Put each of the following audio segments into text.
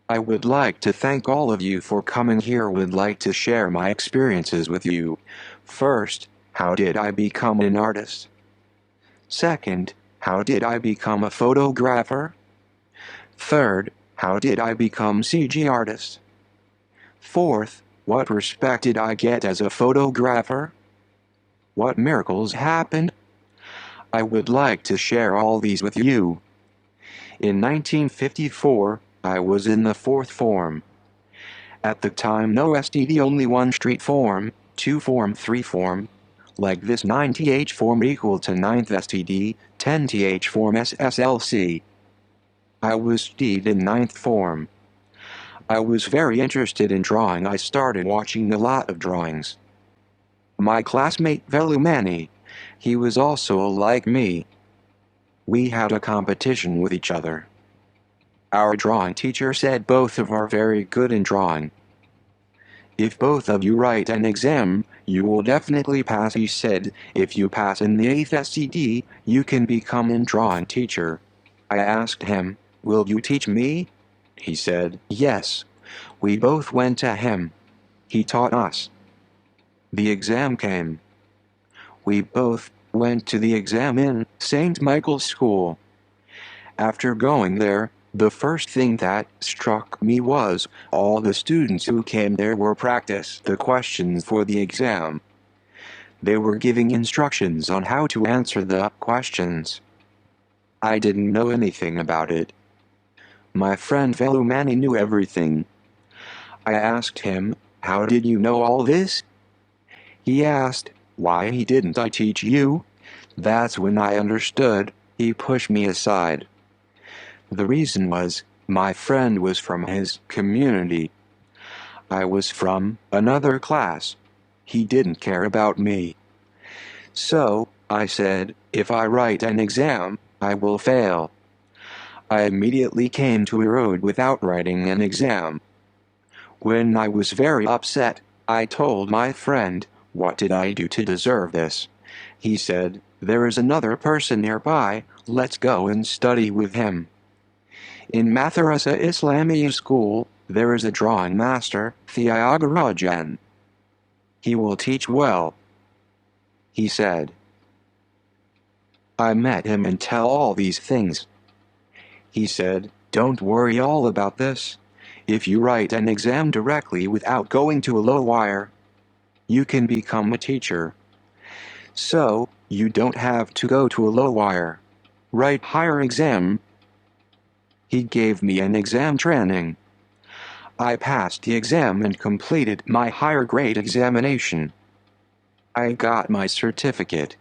I would like to thank all of you for coming here. Would like to share my experiences with you. First, how did I become an artist? Second, how did I become a photographer? Third, how did I become CG artist? Fourth, what respect did I get as a photographer? What miracles happened? I would like to share all these with you. In 1954, I was in the 4th form. At the time no STD, only 1 street form, 2 form, 3 form. Like this 9th form equal to 9th STD, 10th form SSLC. I was STD in 9th form. I was very interested in drawing. I started watching a lot of drawings. My classmate Velumani, he was also like me. We had a competition with each other. Our drawing teacher said both of are very good in drawing. If both of you write an exam, you will definitely pass. He said, if you pass in the 8th SCD, you can become a drawing teacher. I asked him, will you teach me? He said, yes. We both went to him. He taught us. The exam came. We both went to the exam in St. Michael's School. After going there, the first thing that struck me was all the students who came there were practice the questions for the exam. They were giving instructions on how to answer the questions. I didn't know anything about it. My friend Velumani knew everything. I asked him, how did you know all this? He asked, why didn't I teach you? That's when I understood. He pushed me aside. The reason was, my friend was from his community. I was from another class. He didn't care about me. So, I said, if I write an exam, I will fail. I immediately came to a road without writing an exam. When I was very upset, I told my friend, what did I do to deserve this? He said, there is another person nearby, let's go and study with him. In Madrasa Islamiyah school, there is a drawing master, Thiagarajan. He will teach well. He said. I met him and tell all these things. He said, don't worry all about this. If you write an exam directly without going to a low wire, you can become a teacher. So, you don't have to go to a low wire. Write higher exam. He gave me an exam training. I passed the exam and completed my higher grade examination. I got my certificate.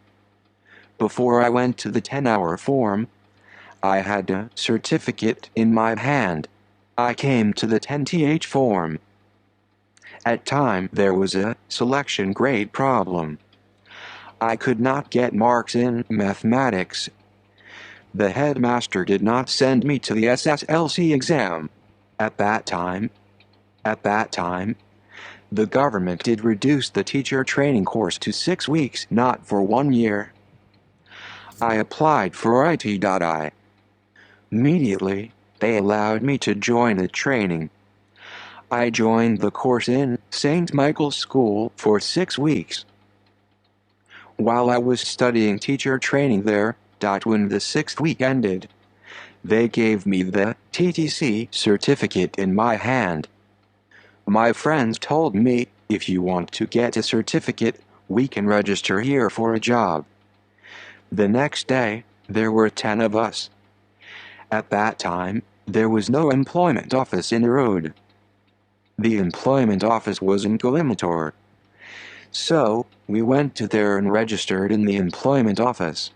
Before I went to the 10-hour form, I had a certificate in my hand. I came to the 10th form. At time there was a selection grade problem. I could not get marks in mathematics. The headmaster did not send me to the SSLC exam. At that time, the government did reduce the teacher training course to 6 weeks, not for 1 year. I applied for IT.I. Immediately, they allowed me to join the training. I joined the course in St. Michael's School for 6 weeks. While I was studying teacher training there, when the 6th week ended, they gave me the TTC certificate in my hand. My friends told me, if you want to get a certificate, we can register here for a job. The next day, there were 10 of us. At that time, there was no employment office in the road. The employment office was in Coimbatore. So, we went to there and registered in the employment office.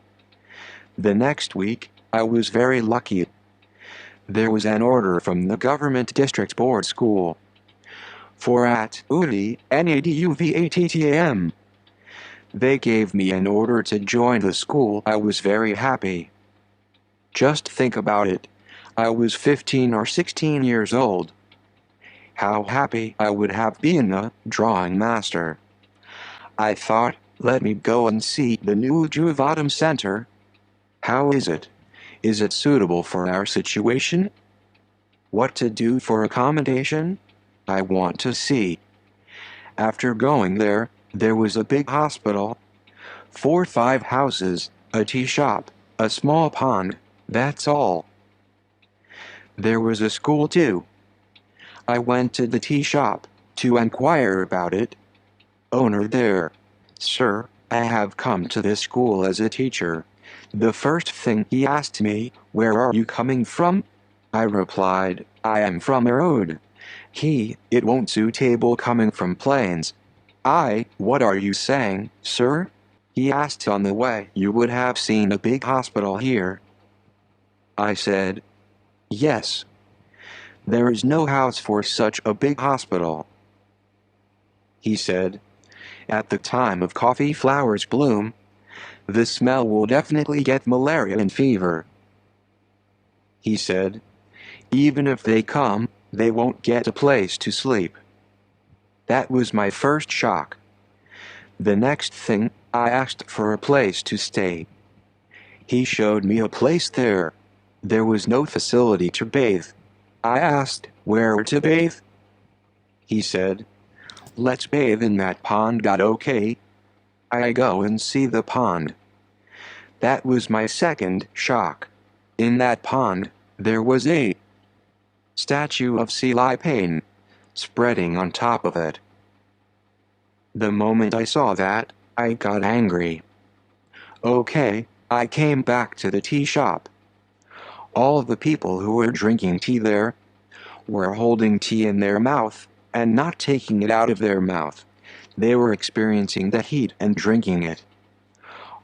The next week, I was very lucky. There was an order from the government district board school. For at UDI, NADUVATTAM. They gave me an order to join the school. I was very happy. Just think about it. I was 15 or 16 years old. How happy I would have been a drawing master. I thought, let me go and see the new Juvatam Center. How is it? Is it suitable for our situation? What to do for accommodation? I want to see. After going there, there was a big hospital, 4 or 5 houses, a tea shop, a small pond, that's all. There was a school too. I went to the tea shop to inquire about it. Owner there. Sir, I have come to this school as a teacher. The first thing he asked me, where are you coming from? I replied, I am from a road. It won't suitable coming from plains. What are you saying, sir? He asked on the way. You would have seen a big hospital here. I said, yes. There is no house for such a big hospital. He said, at the time of coffee flowers bloom, the smell will definitely get malaria and fever. He said, even if they come, they won't get a place to sleep. That was my first shock. The next thing, I asked for a place to stay. He showed me a place there. There was no facility to bathe. I asked, where to bathe? He said, let's bathe in that pond. Okay. I go and see the pond. That was my second shock. In that pond, there was a statue of sea lion spreading on top of it. The moment I saw that, I got angry. Okay, I came back to the tea shop. All the people who were drinking tea there were holding tea in their mouth and not taking it out of their mouth. They were experiencing the heat and drinking it.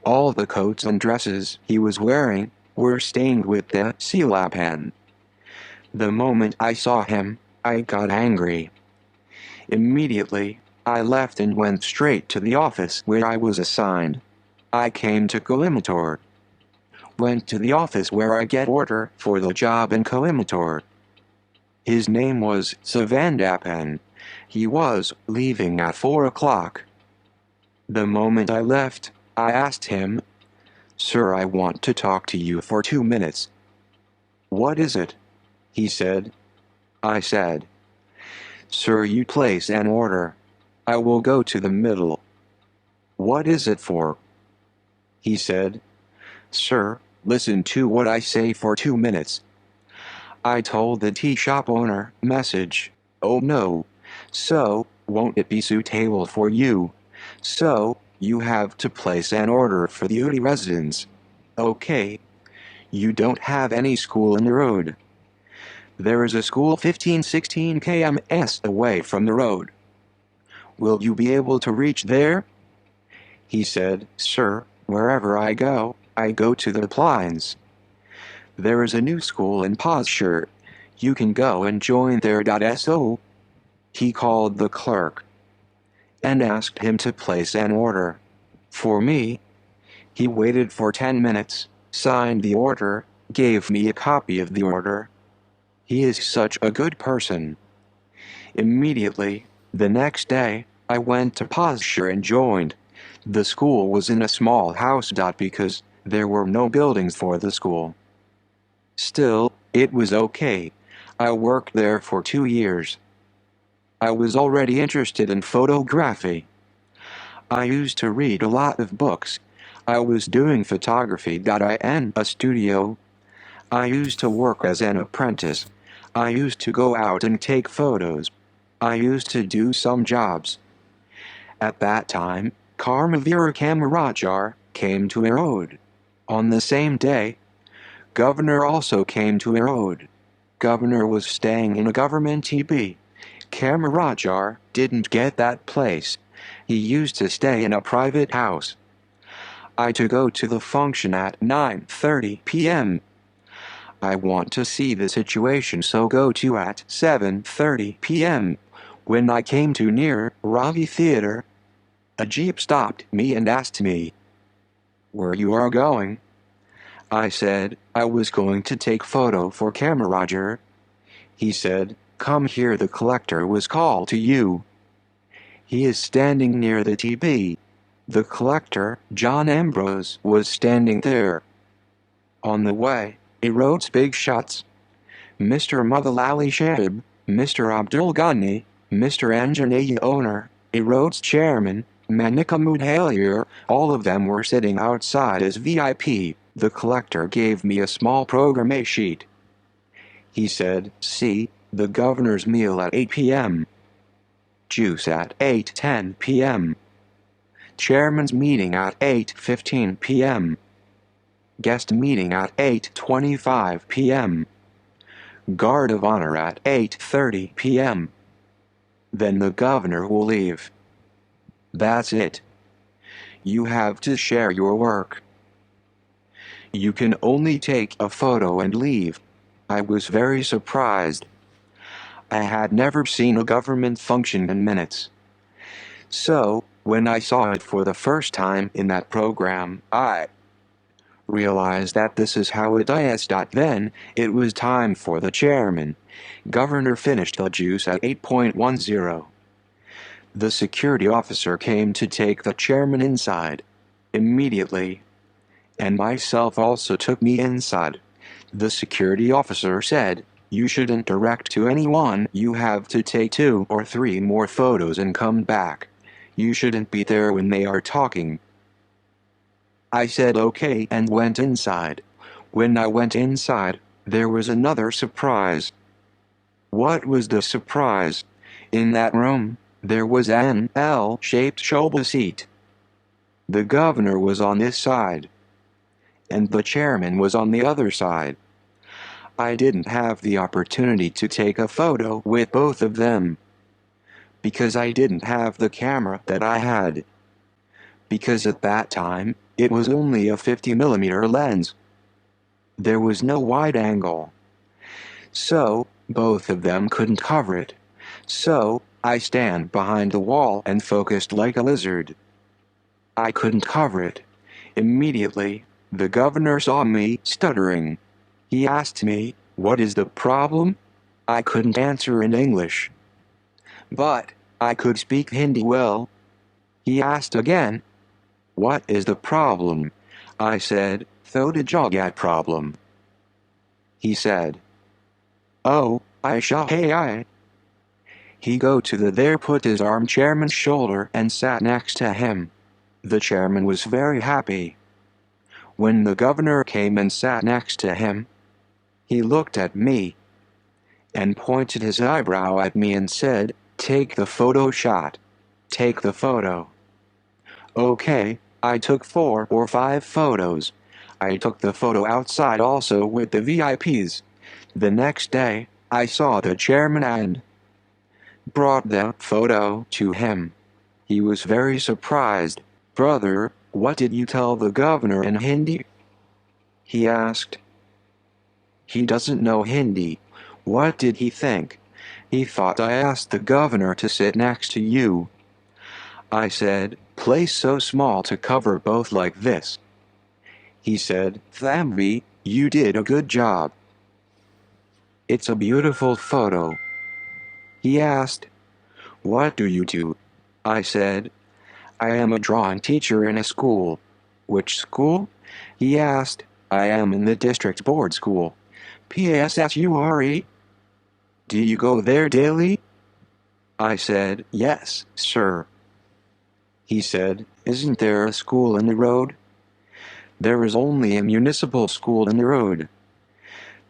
All the coats and dresses he was wearing were stained with the sea lion. The moment I saw him, I got angry. Immediately, I left and went straight to the office where I was assigned. I came to Coimbatore. Went to the office where I get order for the job in Coimbatore. His name was Savandapan. He was leaving at 4 o'clock. The moment I left, I asked him, Sir, I want to talk to you for 2 minutes. What is it? He said. I said, Sir, you place an order. I will go to the middle. What is it for? He said, Sir, listen to what I say for 2 minutes. I told the tea shop owner, message, oh no, so, won't it be suitable for you? So, you have to place an order for the UT residents. Okay. You don't have any school in the road. There is a school 15-16 km away from the road. Will you be able to reach there? He said, Sir, wherever I go to the plains. There is a new school in Posture. You can go and join there. So, he called the clerk and asked him to place an order for me. He waited for 10 minutes, signed the order, gave me a copy of the order. He is such a good person. Immediately, the next day, I went to Posture and joined. The school was in a small house. Because there were no buildings for the school. Still, it was okay. I worked there for 2 years. I was already interested in photography. I used to read a lot of books. I was doing photography in a studio. I used to work as an apprentice. I used to go out and take photos. I used to do some jobs. At that time, Karmavira Kamarajar came to Erode. On the same day, Governor also came to Erode. Governor was staying in a government TB. Kamarajar didn't get that place. He used to stay in a private house. I to go to the function at 9:30 p.m. I want to see the situation, so go to at 7:30 p.m. When I came to near Ravi Theater, a jeep stopped me and asked me, where you are going? I said, I was going to take photo for Kamarajar. He said, come here, the collector was called to you. He is standing near the TB. The collector, John Ambrose, was standing there. On the way, he wrote big shots. Mr. Mothalali Shahib, Mr. Abdul Ghani, Mr. Anjaney owner, a Rhodes chairman, Manika Mudhalir, all of them were sitting outside as VIP. The collector gave me a small program sheet. He said, "See, the governor's meal at 8 p.m. Juice at 8:10 p.m. Chairman's meeting at 8:15 p.m. Guest meeting at 8:25 p.m. Guard of honor at 8:30 p.m. Then the governor will leave. That's it. You have to share your work. You can only take a photo and leave." I was very surprised. I had never seen a government function in minutes. So, when I saw it for the first time in that program, I realized that this is how it is. Then, it was time for the chairman. Governor finished the juice at 8:10. The security officer came to take the chairman inside. Immediately. And myself also took me inside. The security officer said, "You shouldn't direct to anyone. You have to take 2 or 3 more photos and come back. You shouldn't be there when they are talking." I said okay and went inside. When I went inside, there was another surprise. What was the surprise? In that room, there was an L-shaped shoulder seat. The governor was on this side, and the chairman was on the other side. I didn't have the opportunity to take a photo with both of them, because I didn't have the camera that I had. Because at that time, it was only a 50mm lens. There was no wide angle. So, both of them couldn't cover it. So, I stand behind the wall and focused like a lizard. I couldn't cover it. Immediately, the governor saw me stuttering. He asked me, "What is the problem?" I couldn't answer in English, but I could speak Hindi well. He asked again, "What is the problem?" I said, "Thoda jagat problem." He said, "Oh, I shall I." He go to the there put his arm chairman's shoulder and sat next to him. The chairman was very happy. When the governor came and sat next to him, he looked at me and pointed his eyebrow at me and said, "Take the photo shot. Take the photo." Okay, I took 4 or 5 photos. I took the photo outside also with the VIPs. The next day, I saw the chairman and brought the photo to him. He was very surprised. "Brother, what did you tell the governor in Hindi?" he asked. He doesn't know Hindi. What did he think? He thought I asked the governor to sit next to you. I said, "Place so small to cover both like this." He said, "Thambi, you did a good job. It's a beautiful photo." He asked, "What do you do?" I said, "I am a drawing teacher in a school." "Which school?" he asked. "I am in the district board school. PASSURE. Do you go there daily?" I said, "Yes, sir." He said, "Isn't there a school in the road?" "There is only a municipal school in the road.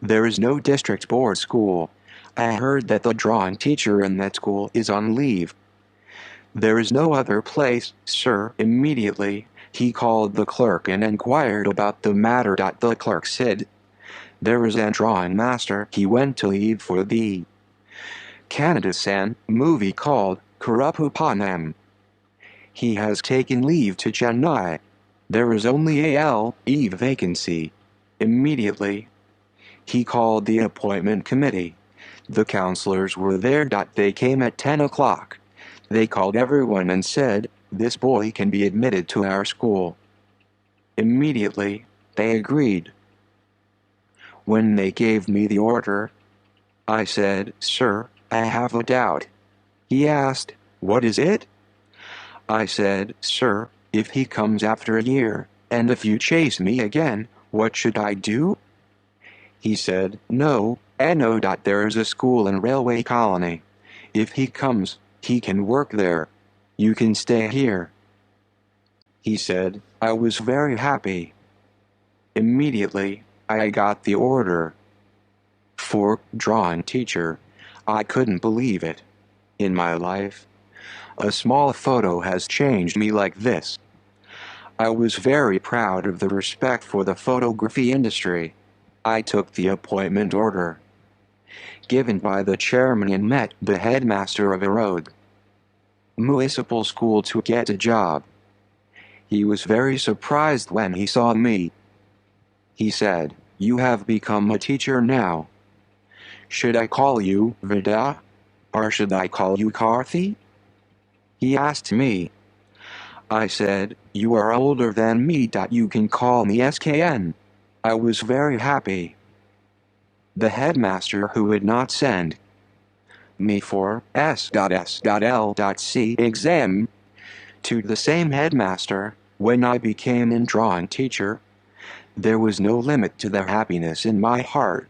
There is no district board school. I heard that the drawing teacher in that school is on leave." "There is no other place, sir." Immediately, he called the clerk and inquired about the matter. The clerk said, "There is a drawing master. He went to leave for the Kannada movie called Karupupanam. He has taken leave to Chennai. There is only a LE vacancy." Immediately, he called the appointment committee. The counselors were there. They came at 10 o'clock. They called everyone and said, "This boy can be admitted to our school." Immediately, they agreed. When they gave me the order, I said, "Sir, I have a doubt." He asked, "What is it?" I said, "Sir, if he comes after a year, and if you chase me again, what should I do?" He said, "No, I know that there is a school in Railway Colony. If he comes, he can work there. You can stay here. He said. I was very happy. Immediately, I got the order for drawing teacher. I couldn't believe it. In my life, a small photo has changed me like this. I was very proud of the respect for the photography industry. I took the appointment order given by the chairman and met the headmaster of a road municipal school to get a job. He was very surprised when he saw me. He said, "You have become a teacher now. Should I call you Vida? Or should I call you Karthi?" He asked me. I said, "You are older than me that you can call me SKN." I was very happy. The headmaster who would not send me for S.S.L.C exam to the same headmaster when I became a drawing teacher, there was no limit to their happiness in my heart.